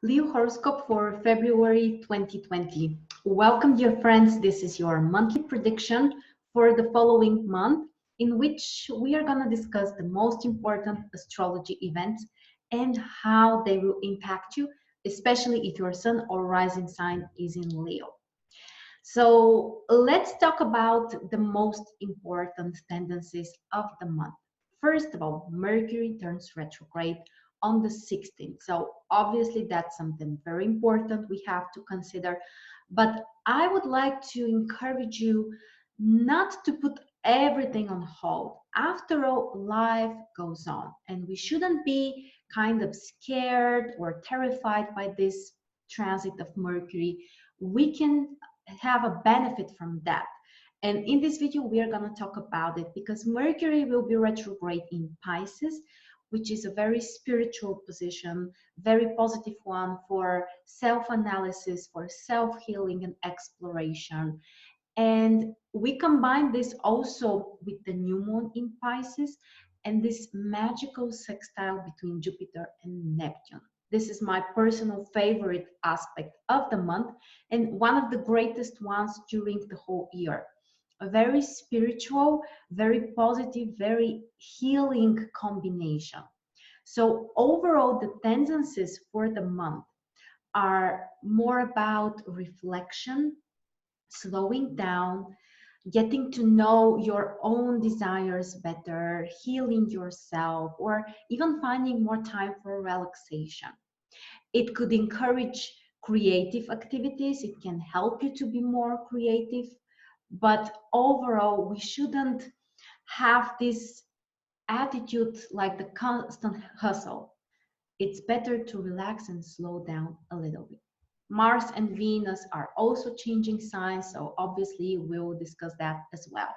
Leo horoscope for February 2020. Welcome, dear friends. This is your monthly prediction for the following month, in which we are going to discuss the most important astrology events and how they will impact you, especially if your sun or rising sign is in Leo. So let's talk about the most important tendencies of the month. First of all, Mercury turns retrograde on the 16th. So obviously that's something very important we have to consider. But I would like to encourage you not to put everything on hold. After all, life goes on, and we shouldn't be kind of scared or terrified by this transit of Mercury. We can have a benefit from that. And in this video, we are going to talk about it because Mercury will be retrograde in Pisces, which is a very spiritual position, very positive one for self-analysis, for self-healing and exploration. And we combine this also with the new moon in Pisces and this magical sextile between Jupiter and Neptune. This is my personal favorite aspect of the month and one of the greatest ones during the whole year. A very spiritual, very positive, very healing combination. So overall, the tendencies for the month are more about reflection, slowing down, getting to know your own desires better, healing yourself, or even finding more time for relaxation. It could encourage creative activities. It can help you to be more creative. But overall, we shouldn't have this attitude like the constant hustle. It's better to relax and slow down a little bit. Mars and Venus are also changing signs, so obviously we'll discuss that as well.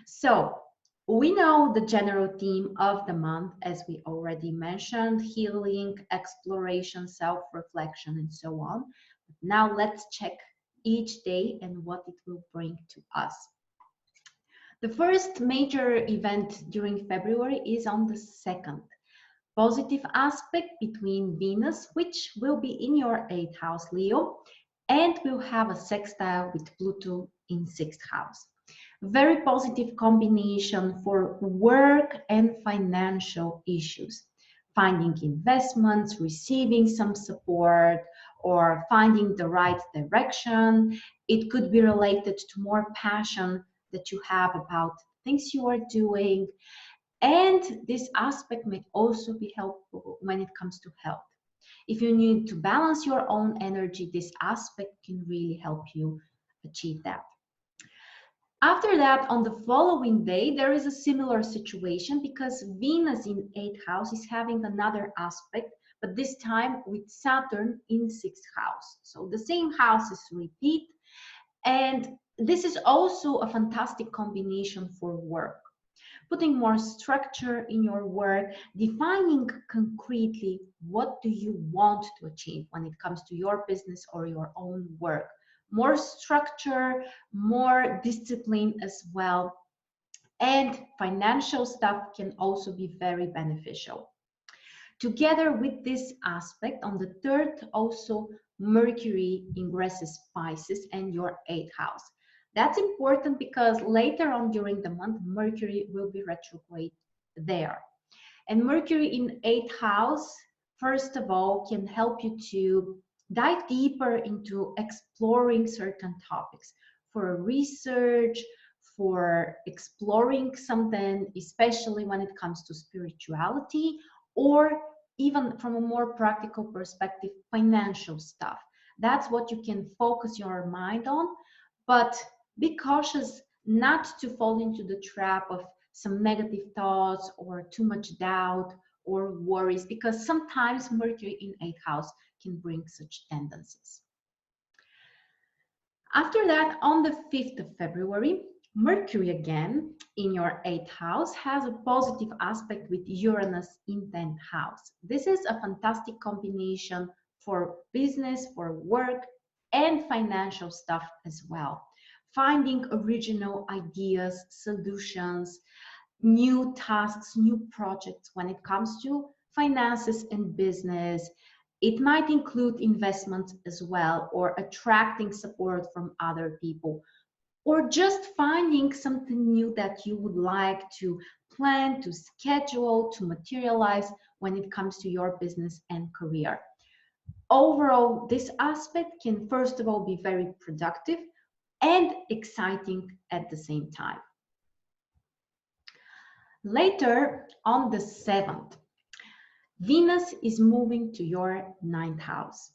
So we know the general theme of the month, as we already mentioned: healing, exploration, self-reflection, and so on. Now let's check each day and what it will bring to us. The first major event during February is on the 2nd. Positive aspect between Venus, which will be in your 8th house, Leo, and will have a sextile with Pluto in 6th house. Very positive combination for work and financial issues. Finding investments, receiving some support, or finding the right direction. It could be related to more passion that you have about things you are doing. And this aspect may also be helpful when it comes to health. If you need to balance your own energy, this aspect can really help you achieve that. After that, on the following day, there is a similar situation because Venus in 8th house is having another aspect, but this time with Saturn in 6th house. So the same houses repeat, and this is also a fantastic combination for work. Putting more structure in your work, defining concretely what do you want to achieve when it comes to your business or your own work. More structure, more discipline as well. And financial stuff can also be very beneficial. Together with this aspect, on the 3rd, also Mercury ingresses Pisces and your 8th house. That's important because later on during the month, Mercury will be retrograde there. And Mercury in 8th house, first of all, can help you to dive deeper into exploring certain topics for research, for exploring something, especially when it comes to spirituality, or even from a more practical perspective, financial stuff. That's what you can focus your mind on. But be cautious not to fall into the trap of some negative thoughts or too much doubt or worries, because sometimes Mercury in 8th house can bring such tendencies. After that, on the 5th of February, Mercury again in your 8th house has a positive aspect with Uranus in 10th house. This is a fantastic combination for business, for work, and financial stuff as well. Finding original ideas, solutions, new tasks, new projects when it comes to finances and business. It might include investments as well, or attracting support from other people, or just finding something new that you would like to plan, to schedule, to materialize when it comes to your business and career. Overall, this aspect can first of all be very productive and exciting at the same time. Later, on the 7th, Venus is moving to your 9th house.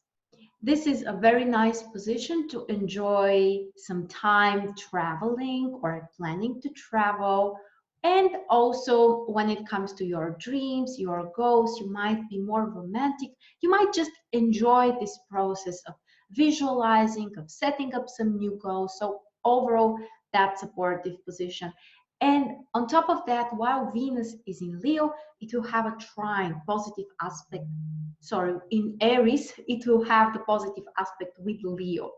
This is a very nice position to enjoy some time traveling or planning to travel. And also when it comes to your dreams, your goals, you might be more romantic. You might just enjoy this process of visualizing, of setting up some new goals. So overall, that supportive position. And on top of that, while Venus is in Leo, it will have a trine, positive aspect. Sorry, in Aries, it will have the positive aspect with Leo.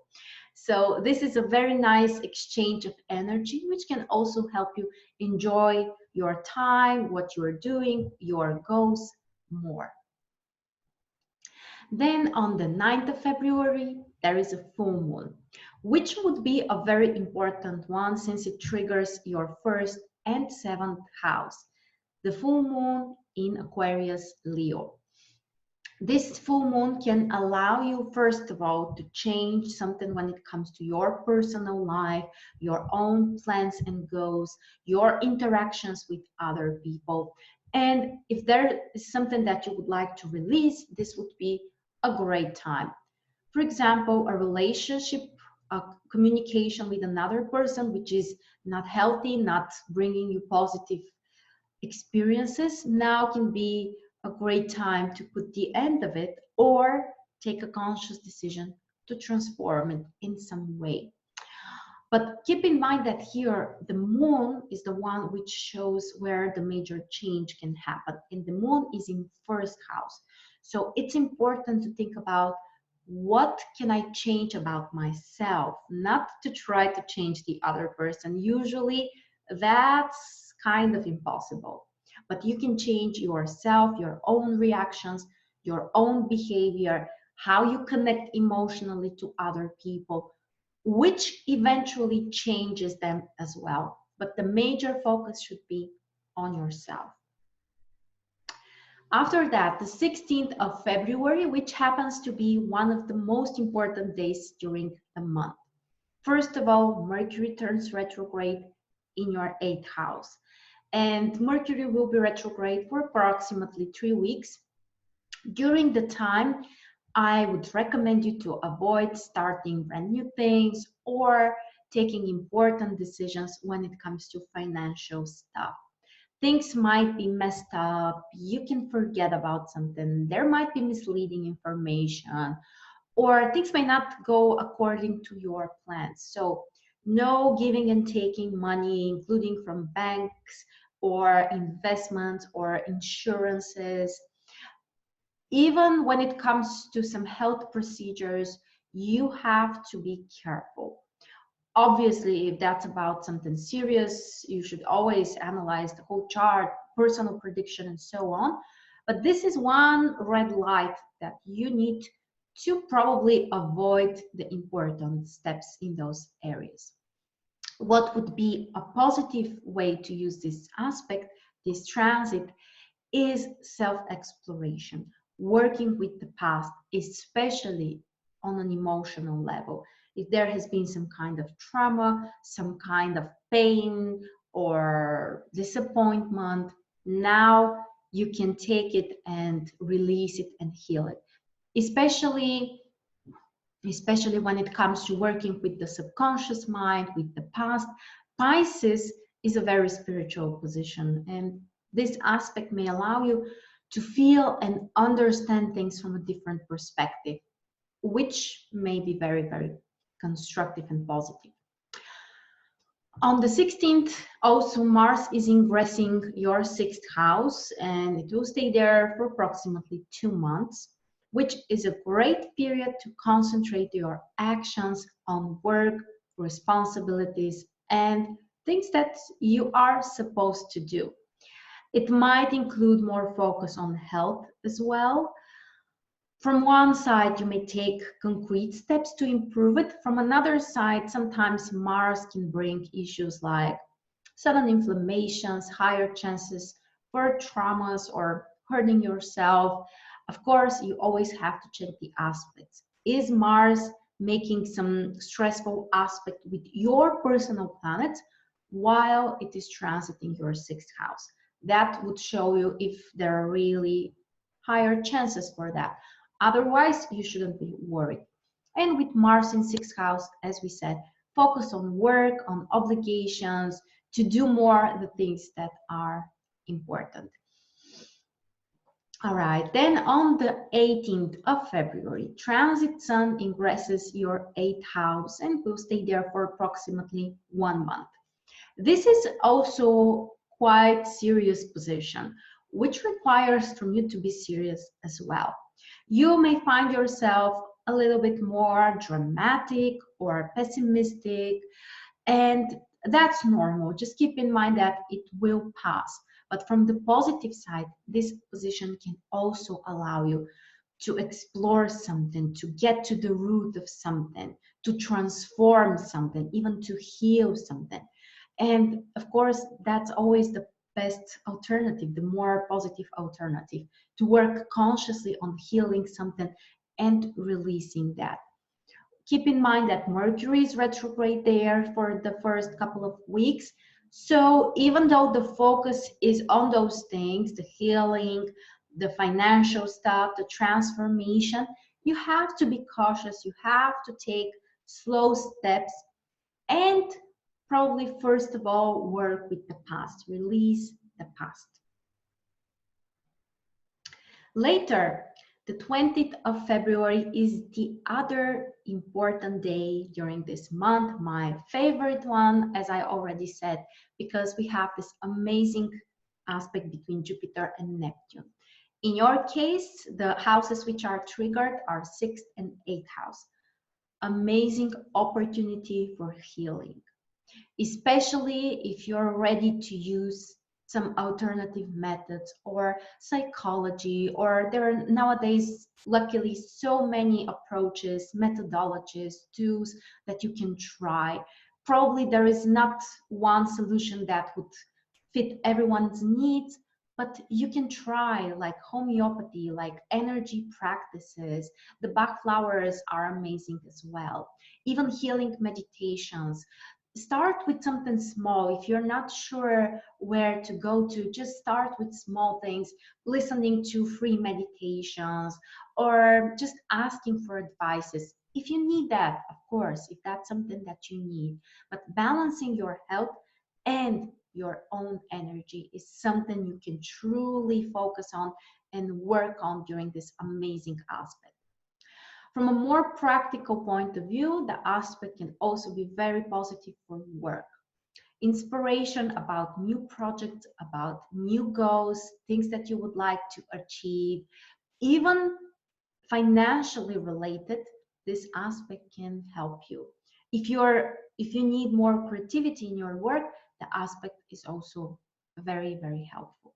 So this is a very nice exchange of energy, which can also help you enjoy your time, what you're doing, your goals more. Then on the 9th of February, there is a full moon, which would be a very important one since it triggers your 1st and 7th house. The full moon in Aquarius, Leo. This full moon can allow you, first of all, to change something when it comes to your personal life, your own plans and goals, your interactions with other people. And if there is something that you would like to release, this would be a great time. For example, a relationship, a communication with another person which is not healthy, not bringing you positive experiences, now can be a great time to put the end of it or take a conscious decision to transform it in some way. But keep in mind that here the moon is the one which shows where the major change can happen, and the moon is in 1st house. So it's important to think about what can I change about myself, not to try to change the other person. Usually that's kind of impossible, but you can change yourself, your own reactions, your own behavior, how you connect emotionally to other people, which eventually changes them as well. But the major focus should be on yourself. After that, the 16th of February, which happens to be one of the most important days during the month. First of all, Mercury turns retrograde in your 8th house. And Mercury will be retrograde for approximately 3 weeks. During the time, I would recommend you to avoid starting brand new things or taking important decisions when it comes to financial stuff. Things might be messed up, you can forget about something, there might be misleading information, or things may not go according to your plans. So no giving and taking money, including from banks or investments or insurances. Even when it comes to some health procedures, you have to be careful. Obviously, if that's about something serious, you should always analyze the whole chart, personal prediction, and so on. But this is one red light that you need to probably avoid the important steps in those areas. What would be a positive way to use this aspect, this transit, is self-exploration, working with the past, especially on an emotional level. If there has been some kind of trauma, some kind of pain or disappointment, now you can take it and release it and heal it. Especially when it comes to working with the subconscious mind, with the past. Pisces is a very spiritual position, and this aspect may allow you to feel and understand things from a different perspective, which may be very, very constructive and positive. On the 16th, also Mars is ingressing your 6th house, and it will stay there for approximately 2 months, which is a great period to concentrate your actions on work, responsibilities, and things that you are supposed to do. It might include more focus on health as well. From one side, you may take concrete steps to improve it. From another side, sometimes Mars can bring issues like sudden inflammations, higher chances for traumas or hurting yourself. Of course, you always have to check the aspects. Is Mars making some stressful aspect with your personal planet while it is transiting your sixth house? That would show you if there are really higher chances for that. Otherwise, you shouldn't be worried. And with Mars in sixth house, as we said, focus on work, on obligations, to do more the things that are important. All right, then on the 18th of February, transit Sun ingresses your 8th house and will stay there for approximately 1 month. This is also quite serious position, which requires from you to be serious as well. You may find yourself a little bit more dramatic or pessimistic, and that's normal. Just keep in mind that it will pass. But from the positive side, this position can also allow you to explore something, to get to the root of something, to transform something, even to heal something. And of course, that's always the best alternative, the more positive alternative, to work consciously on healing something and releasing that. Keep in mind that Mercury is retrograde there for the first couple of weeks. So even though the focus is on those things, the healing, the financial stuff, the transformation, you have to be cautious. You have to take slow steps and probably first of all work with the past, release the past. Later, the 20th of February is the other important day during this month, my favorite one, as I already said, because we have this amazing aspect between Jupiter and Neptune. In your case, the houses which are triggered are 6th and 8th house. Amazing opportunity for healing, especially if you're ready to use some alternative methods or psychology, or there are nowadays luckily so many approaches, methodologies, tools that you can try. Probably there is not one solution that would fit everyone's needs, but you can try like homeopathy, like energy practices. The Bach flowers are amazing as well. Even healing meditations. Start with something small. If you're not sure where to go to, just start with small things, listening to free meditations or just asking for advices. If you need that, of course, if that's something that you need, but balancing your health and your own energy is something you can truly focus on and work on during this amazing aspect. From a more practical point of view, the aspect can also be very positive for work. Inspiration about new projects, about new goals, things that you would like to achieve, even financially related, this aspect can help you. If you need more creativity in your work, the aspect is also very, very helpful.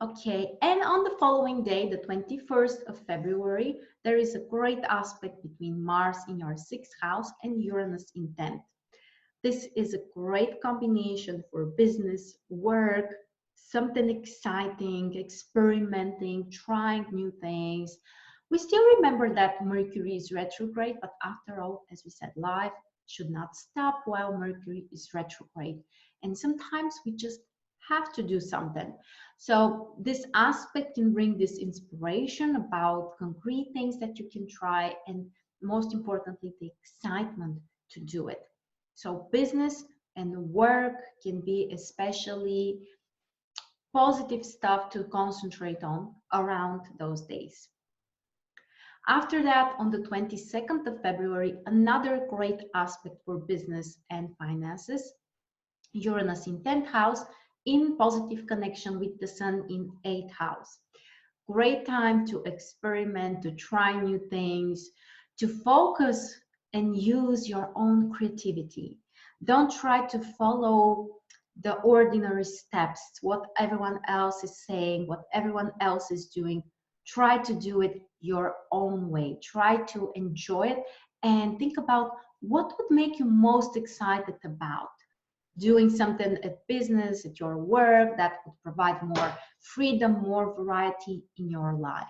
Okay, and on the following day, the 21st of February, there is a great aspect between Mars in your 6th house and Uranus in 10th. This is a great combination for business, work, something exciting, experimenting, trying new things. We still remember that Mercury is retrograde, but after all, as we said, life should not stop while Mercury is retrograde. And sometimes we just have to do something. So this aspect can bring this inspiration about concrete things that you can try, and most importantly, the excitement to do it. So business and work can be especially positive stuff to concentrate on around those days. After that, on the 22nd of February, another great aspect for business and finances, Uranus in 10th house in positive connection with the Sun in 8th house. Great time to experiment, to try new things, to focus and use your own creativity. Don't try to follow the ordinary steps, what everyone else is saying, what everyone else is doing. Try to do it your own way. Try to enjoy it and think about what would make you most excited about doing something at business, at your work that would provide more freedom, more variety in your life.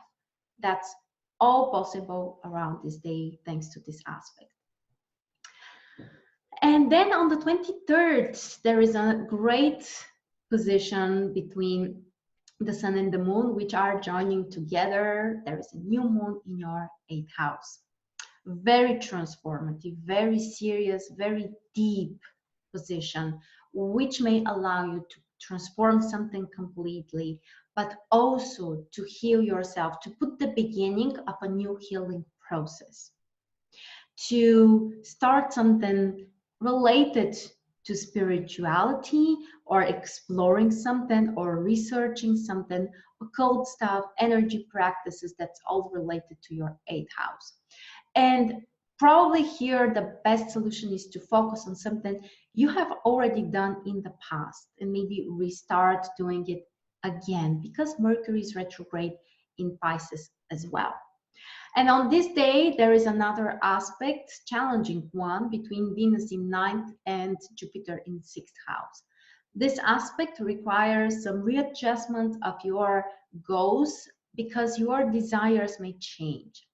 That's all possible around this day thanks to this aspect. And then on the 23rd, there is a great position between the sun and the moon, which are joining together. There is a new moon in your 8th house. Very transformative, very serious, very deep position, which may allow you to transform something completely, but also to heal yourself, to put the beginning of a new healing process, to start something related to spirituality or exploring something or researching something, occult stuff, energy practices, that's all related to your 8th house. And probably here the best solution is to focus on something you have already done in the past and maybe restart doing it again, because Mercury is retrograde in Pisces as well. And on this day, there is another aspect, challenging one, between Venus in 9th and Jupiter in 6th house. This aspect requires some readjustment of your goals because your desires may change.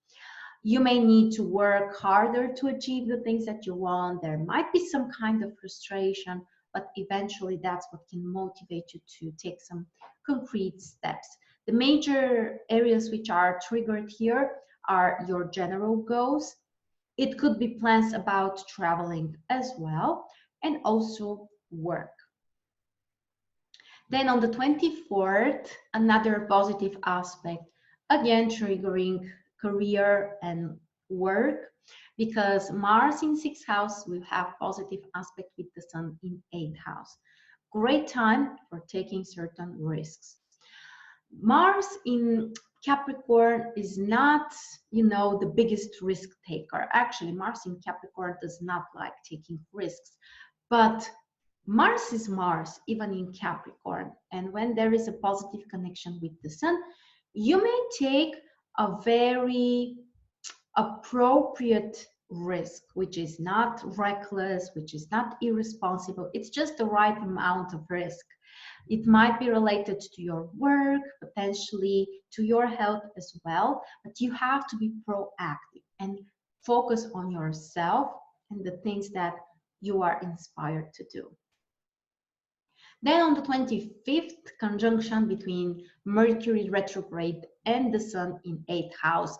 You may need to work harder to achieve the things that you want. There might be some kind of frustration, but eventually that's what can motivate you to take some concrete steps. The major areas which are triggered here are your general goals. It could be plans about traveling as well, and also work. Then on the 24th, another positive aspect, again triggering career and work, because Mars in 6th house will have positive aspect with the Sun in 8th house. Great time for taking certain risks. Mars in Capricorn is not, the biggest risk taker. Actually, Mars in Capricorn does not like taking risks, but Mars is Mars, even in Capricorn. And when there is a positive connection with the Sun, you may take a very appropriate risk, which is not reckless, which is not irresponsible. It's just the right amount of risk. It might be related to your work, potentially to your health as well, but you have to be proactive and focus on yourself and the things that you are inspired to do. Then on the 25th, conjunction between Mercury retrograde and the Sun in 8th house.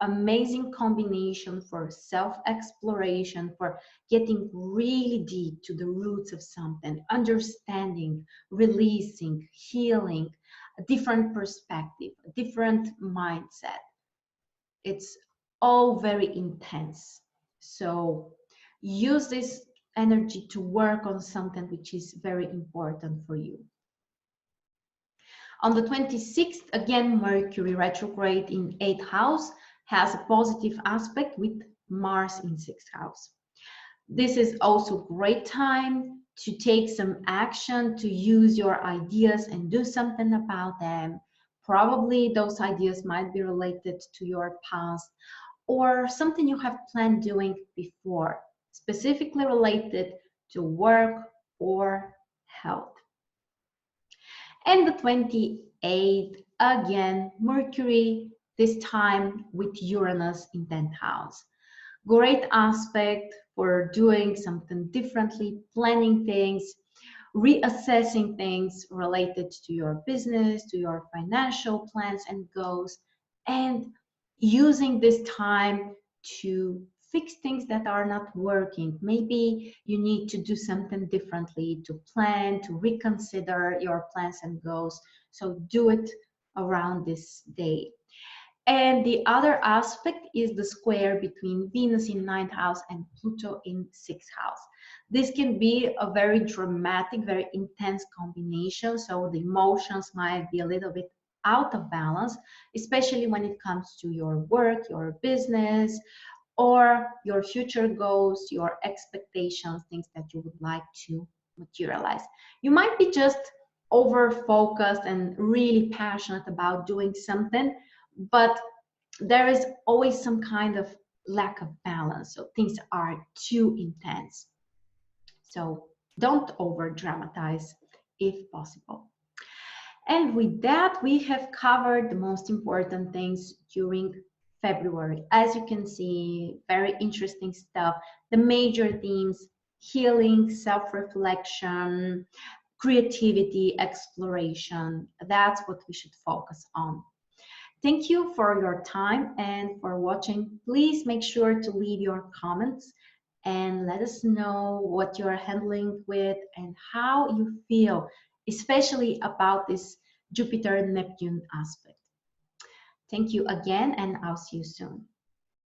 Amazing combination for self-exploration, for getting really deep to the roots of something, understanding, releasing, healing, a different perspective, a different mindset. It's all very intense. So use this energy to work on something which is very important for you. On the 26th, again, Mercury retrograde in 8th house has a positive aspect with Mars in 6th house. This is also a great time to take some action, to use your ideas and do something about them. Probably those ideas might be related to your past or something you have planned doing before, specifically related to work or health. And the 28th, again, Mercury, this time with Uranus in 10th house. Great aspect for doing something differently, planning things, reassessing things related to your business, to your financial plans and goals, and using this time to fix things that are not working. Maybe you need to do something differently, to plan, to reconsider your plans and goals. So do it around this day. And the other aspect is the square between Venus in 9th house and Pluto in 6th house. This can be a very dramatic, very intense combination. So the emotions might be a little bit out of balance, especially when it comes to your work, your business, or your future goals, your expectations, things that you would like to materialize. You might be just over focused and really passionate about doing something, but there is always some kind of lack of balance. So things are too intense. So don't over dramatize if possible. And with that, we have covered the most important things during February. As you can see, very interesting stuff. The major themes: healing, self-reflection, creativity, exploration. That's what we should focus on. Thank you for your time and for watching. Please make sure to leave your comments and let us know what you're handling with and how you feel, especially about this Jupiter-Neptune aspect. Thank you again, and I'll see you soon.